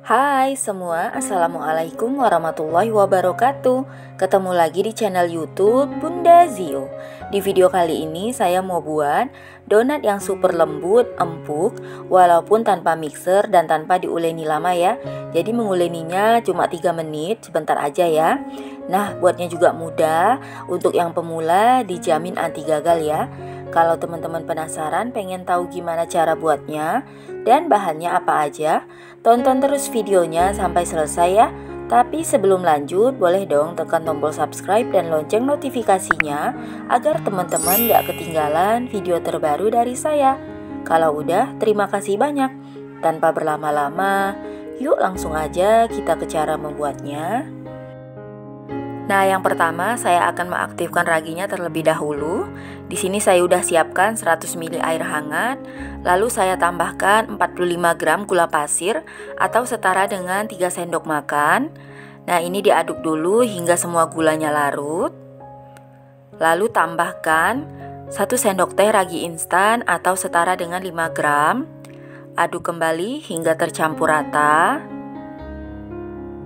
Hai semua, Assalamualaikum warahmatullahi wabarakatuh. Ketemu lagi di channel YouTube Bunda Zio. Di video kali ini saya mau buat donat yang super lembut, empuk, walaupun tanpa mixer dan tanpa diuleni lama ya. Jadi menguleninya cuma 3 menit, sebentar aja ya. Nah, buatnya juga mudah. Untuk yang pemula dijamin anti gagal ya. Kalau teman-teman penasaran pengen tahu gimana cara buatnya dan bahannya apa aja, tonton terus videonya sampai selesai ya. Tapi sebelum lanjut, boleh dong tekan tombol subscribe dan lonceng notifikasinya agar teman-teman gak ketinggalan video terbaru dari saya. Kalau udah, terima kasih banyak. Tanpa berlama-lama, yuk langsung aja kita ke cara membuatnya. Nah, yang pertama saya akan mengaktifkan raginya terlebih dahulu. Di sini saya udah siapkan 100 ml air hangat, lalu saya tambahkan 45 gram gula pasir atau setara dengan 3 sendok makan. Nah, ini diaduk dulu hingga semua gulanya larut. Lalu tambahkan 1 sendok teh ragi instan atau setara dengan 5 gram. Aduk kembali hingga tercampur rata.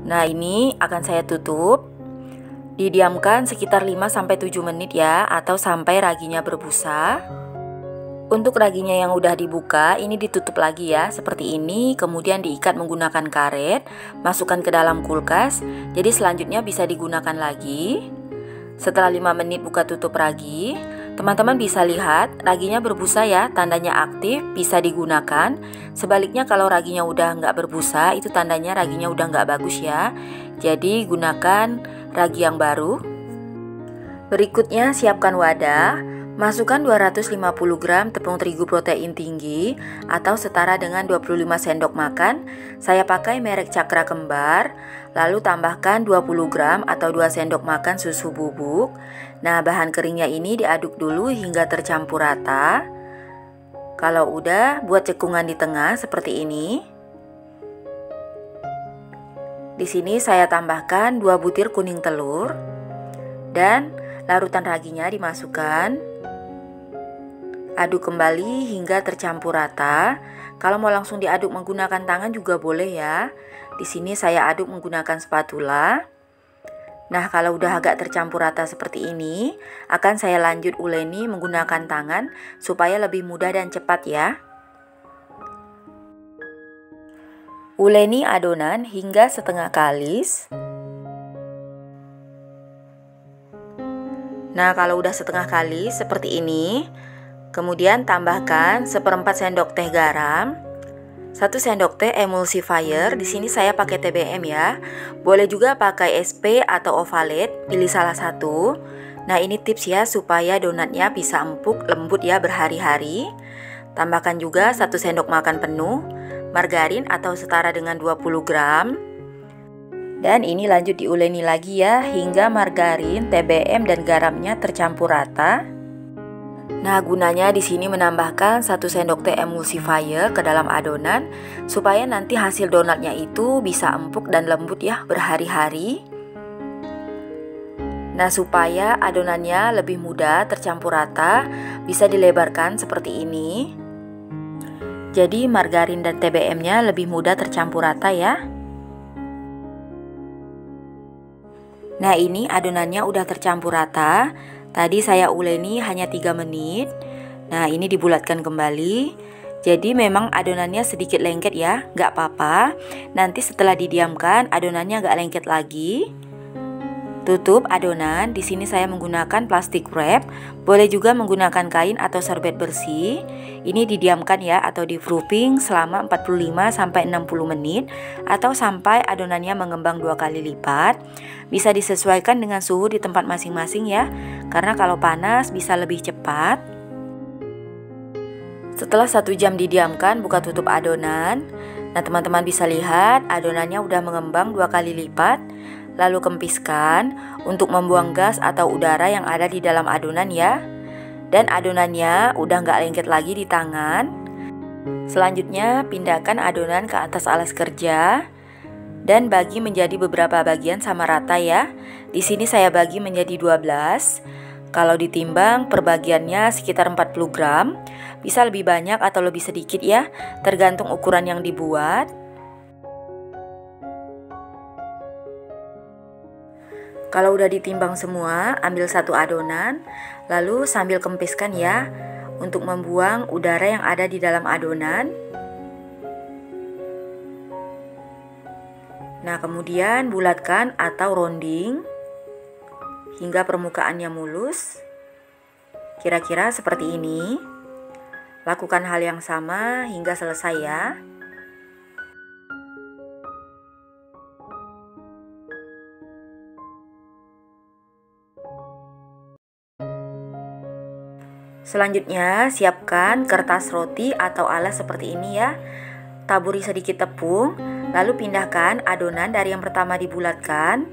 Nah, ini akan saya tutup. Didiamkan sekitar 5-7 menit ya, atau sampai raginya berbusa. Untuk raginya yang udah dibuka, ini ditutup lagi ya, seperti ini. Kemudian diikat menggunakan karet, masukkan ke dalam kulkas. Jadi selanjutnya bisa digunakan lagi. Setelah 5 menit buka tutup ragi, teman-teman bisa lihat raginya berbusa ya, tandanya aktif, bisa digunakan. Sebaliknya kalau raginya udah nggak berbusa, itu tandanya raginya udah nggak bagus ya. Jadi gunakan ragi yang baru. Berikutnya siapkan wadah, masukkan 250 gram tepung terigu protein tinggi atau setara dengan 25 sendok makan. Saya pakai merek Cakra Kembar. Lalu tambahkan 20 gram atau 2 sendok makan susu bubuk. Nah, bahan keringnya ini diaduk dulu hingga tercampur rata. Kalau udah, buat cekungan di tengah seperti ini. Di sini saya tambahkan 2 butir kuning telur dan larutan raginya dimasukkan. Aduk kembali hingga tercampur rata. Kalau mau langsung diaduk menggunakan tangan juga boleh ya. Di sini saya aduk menggunakan spatula. Nah, kalau udah agak tercampur rata seperti ini, akan saya lanjut uleni menggunakan tangan supaya lebih mudah dan cepat ya. Uleni adonan hingga setengah kalis. Nah, kalau udah setengah kalis seperti ini, kemudian tambahkan 1/4 sendok teh garam, 1 sendok teh emulsifier. Di sini saya pakai TBM ya. Boleh juga pakai SP atau Ovalate, pilih salah satu. Nah, ini tips ya supaya donatnya bisa empuk, lembut ya berhari-hari. Tambahkan juga 1 sendok makan penuh margarin atau setara dengan 20 gram. Dan ini lanjut diuleni lagi ya hingga margarin, TBM dan garamnya tercampur rata. Nah, gunanya di sini menambahkan 1 sendok teh emulsifier ke dalam adonan supaya nanti hasil donatnya itu bisa empuk dan lembut ya berhari-hari. Nah, supaya adonannya lebih mudah tercampur rata, bisa dilebarkan seperti ini. Jadi margarin dan TBM-nya lebih mudah tercampur rata ya. Nah, ini adonannya udah tercampur rata. Tadi saya uleni hanya 3 menit. Nah, ini dibulatkan kembali. Jadi memang adonannya sedikit lengket ya, nggak apa-apa. Nanti setelah didiamkan adonannya nggak lengket lagi. Tutup adonan. Di sini saya menggunakan plastik wrap. Boleh juga menggunakan kain atau serbet bersih. Ini didiamkan ya atau di-proofing selama 45-60 menit atau sampai adonannya mengembang 2 kali lipat. Bisa disesuaikan dengan suhu di tempat masing-masing ya. Karena kalau panas bisa lebih cepat. Setelah 1 jam didiamkan, buka tutup adonan. Nah, teman-teman bisa lihat adonannya udah mengembang 2 kali lipat. Lalu kempiskan untuk membuang gas atau udara yang ada di dalam adonan ya. Dan adonannya udah nggak lengket lagi di tangan. Selanjutnya pindahkan adonan ke atas alas kerja dan bagi menjadi beberapa bagian sama rata ya. Di sini saya bagi menjadi 12. Kalau ditimbang per bagiannya sekitar 40 gram. Bisa lebih banyak atau lebih sedikit ya, tergantung ukuran yang dibuat. Kalau udah ditimbang semua, ambil satu adonan, lalu sambil kempiskan ya, untuk membuang udara yang ada di dalam adonan. Nah, kemudian bulatkan atau rounding hingga permukaannya mulus. Kira-kira seperti ini. Lakukan hal yang sama hingga selesai ya. Selanjutnya, siapkan kertas roti atau alas seperti ini ya. Taburi sedikit tepung, lalu pindahkan adonan dari yang pertama dibulatkan.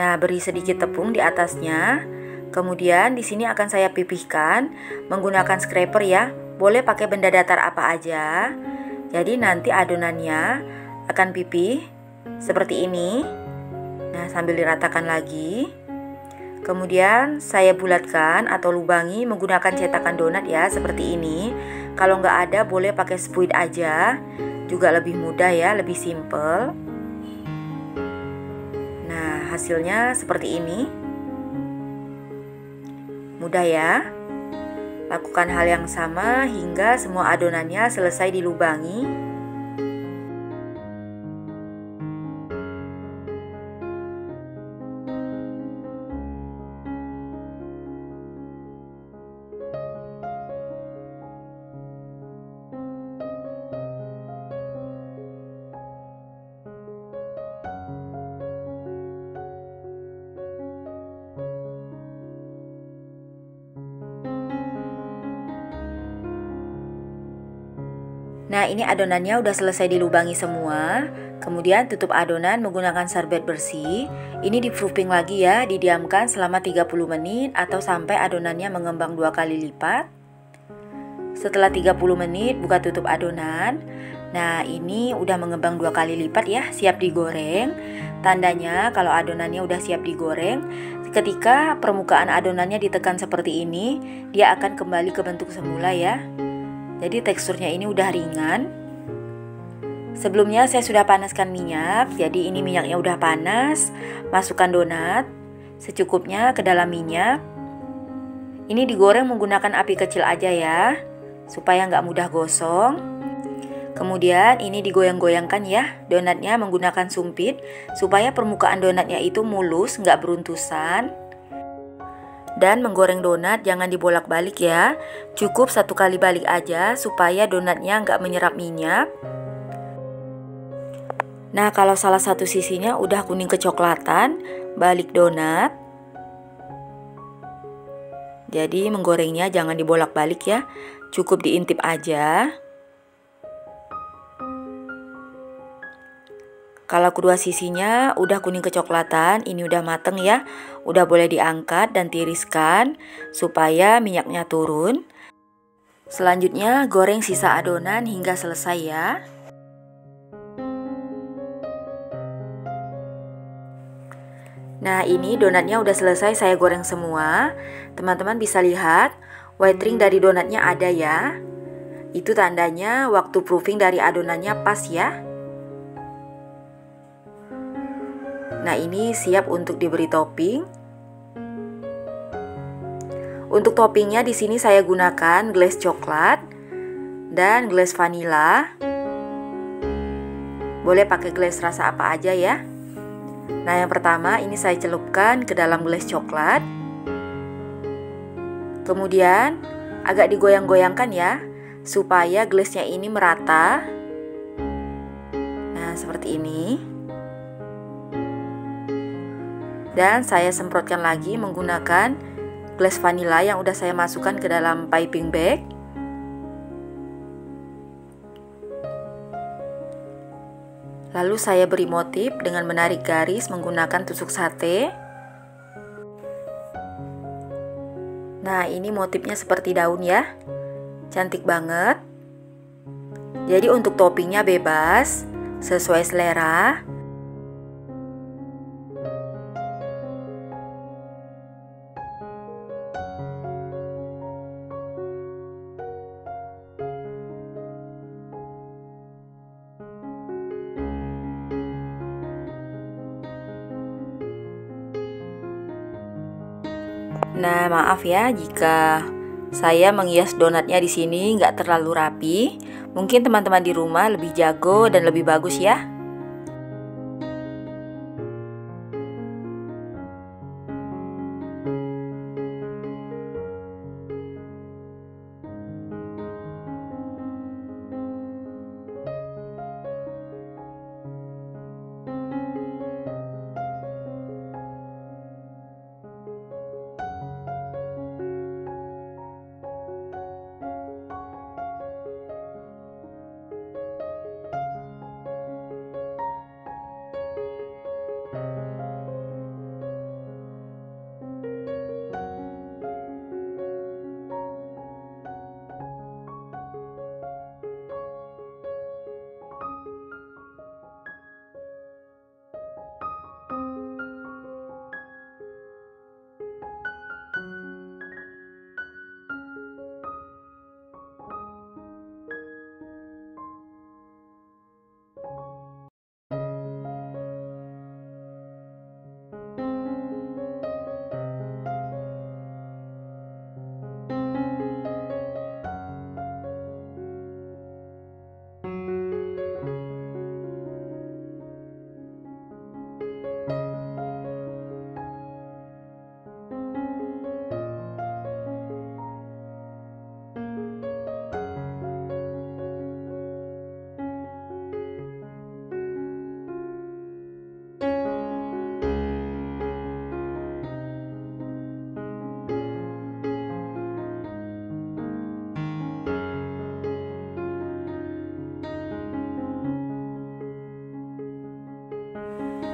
Nah, beri sedikit tepung di atasnya. Kemudian di sini akan saya pipihkan menggunakan scraper ya. Boleh pakai benda datar apa aja. Jadi nanti adonannya akan pipih seperti ini. Nah, sambil diratakan lagi. Kemudian saya bulatkan atau lubangi menggunakan cetakan donat ya, seperti ini. Kalau nggak ada boleh pakai spuit aja, juga lebih mudah ya, lebih simple. Nah, hasilnya seperti ini. Mudah ya. Lakukan hal yang sama hingga semua adonannya selesai dilubangi. Nah, ini adonannya udah selesai dilubangi semua. Kemudian tutup adonan menggunakan serbet bersih. Ini di proofing lagi ya, didiamkan selama 30 menit atau sampai adonannya mengembang 2 kali lipat. Setelah 30 menit buka tutup adonan. Nah, ini udah mengembang 2 kali lipat ya, siap digoreng. Tandanya kalau adonannya udah siap digoreng, ketika permukaan adonannya ditekan seperti ini, dia akan kembali ke bentuk semula ya. Jadi teksturnya ini udah ringan. Sebelumnya saya sudah panaskan minyak. Jadi ini minyaknya udah panas. Masukkan donat secukupnya ke dalam minyak. Ini digoreng menggunakan api kecil aja ya, supaya nggak mudah gosong. Kemudian ini digoyang-goyangkan ya donatnya menggunakan sumpit, supaya permukaan donatnya itu mulus, nggak beruntusan. Dan menggoreng donat jangan dibolak-balik ya, cukup 1 kali balik aja supaya donatnya nggak menyerap minyak. Nah, kalau salah satu sisinya udah kuning kecoklatan, balik donat. Jadi menggorengnya jangan dibolak-balik ya, cukup diintip aja. Kalau kedua sisinya udah kuning kecoklatan, ini udah mateng ya. Udah boleh diangkat dan tiriskan supaya minyaknya turun. Selanjutnya goreng sisa adonan hingga selesai ya. Nah, ini donatnya udah selesai saya goreng semua. Teman-teman bisa lihat white ring dari donatnya ada ya. Itu tandanya waktu proofing dari adonannya pas ya. Nah, ini siap untuk diberi topping. Untuk toppingnya di sini saya gunakan glaze coklat dan glaze vanilla. Boleh pakai glaze rasa apa aja ya. Nah, yang pertama ini saya celupkan ke dalam glaze coklat. Kemudian agak digoyang-goyangkan ya, supaya glaze-nya ini merata. Nah, seperti ini. Dan saya semprotkan lagi menggunakan glaze vanilla yang udah saya masukkan ke dalam piping bag. Lalu saya beri motif dengan menarik garis menggunakan tusuk sate. Nah, ini motifnya seperti daun ya. Cantik banget. Jadi untuk toppingnya bebas, sesuai selera. Nah, maaf ya jika saya menghias donatnya di sini nggak terlalu rapi. Mungkin teman-teman di rumah lebih jago dan lebih bagus ya.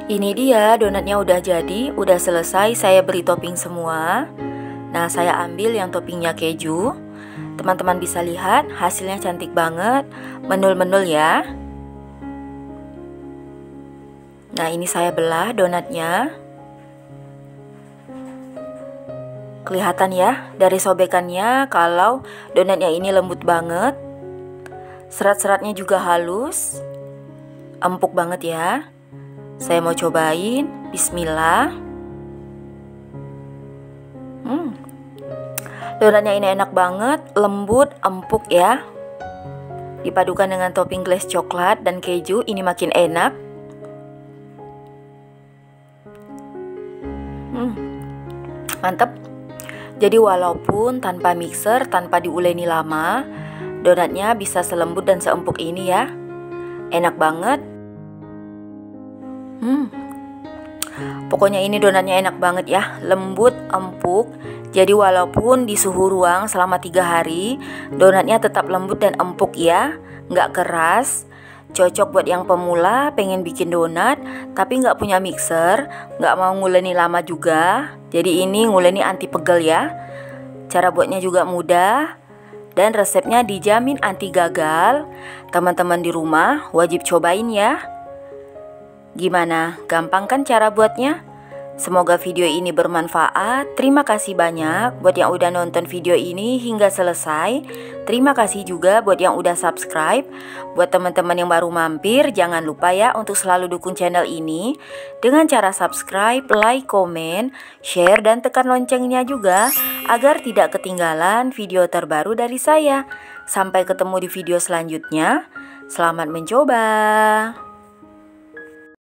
Ini dia donatnya udah jadi, udah selesai saya beri topping semua. Nah, saya ambil yang toppingnya keju. Teman-teman bisa lihat hasilnya cantik banget, menul-menul ya. Nah, ini saya belah donatnya. Kelihatan ya dari sobekannya kalau donatnya ini lembut banget. Serat-seratnya juga halus, empuk banget ya. Saya mau cobain, bismillah. Donatnya ini enak banget, lembut, empuk ya. Dipadukan dengan topping glaze coklat dan keju, ini makin enak. Mantep. Jadi walaupun tanpa mixer, tanpa diuleni lama, donatnya bisa selembut dan seempuk ini ya. Enak banget. Pokoknya ini donatnya enak banget ya, lembut, empuk. Jadi walaupun di suhu ruang selama 3 hari, donatnya tetap lembut dan empuk ya, nggak keras. Cocok buat yang pemula pengen bikin donat tapi nggak punya mixer, nggak mau nguleni lama juga. Jadi ini nguleni anti pegel ya. Cara buatnya juga mudah dan resepnya dijamin anti gagal. Teman-teman di rumah wajib cobain ya. Gimana? Gampang kan cara buatnya? Semoga video ini bermanfaat. Terima kasih banyak buat yang udah nonton video ini hingga selesai. Terima kasih juga buat yang udah subscribe. Buat teman-teman yang baru mampir, jangan lupa ya untuk selalu dukung channel ini dengan cara subscribe, like, komen, share, dan tekan loncengnya juga agar tidak ketinggalan video terbaru dari saya. Sampai ketemu di video selanjutnya. Selamat mencoba.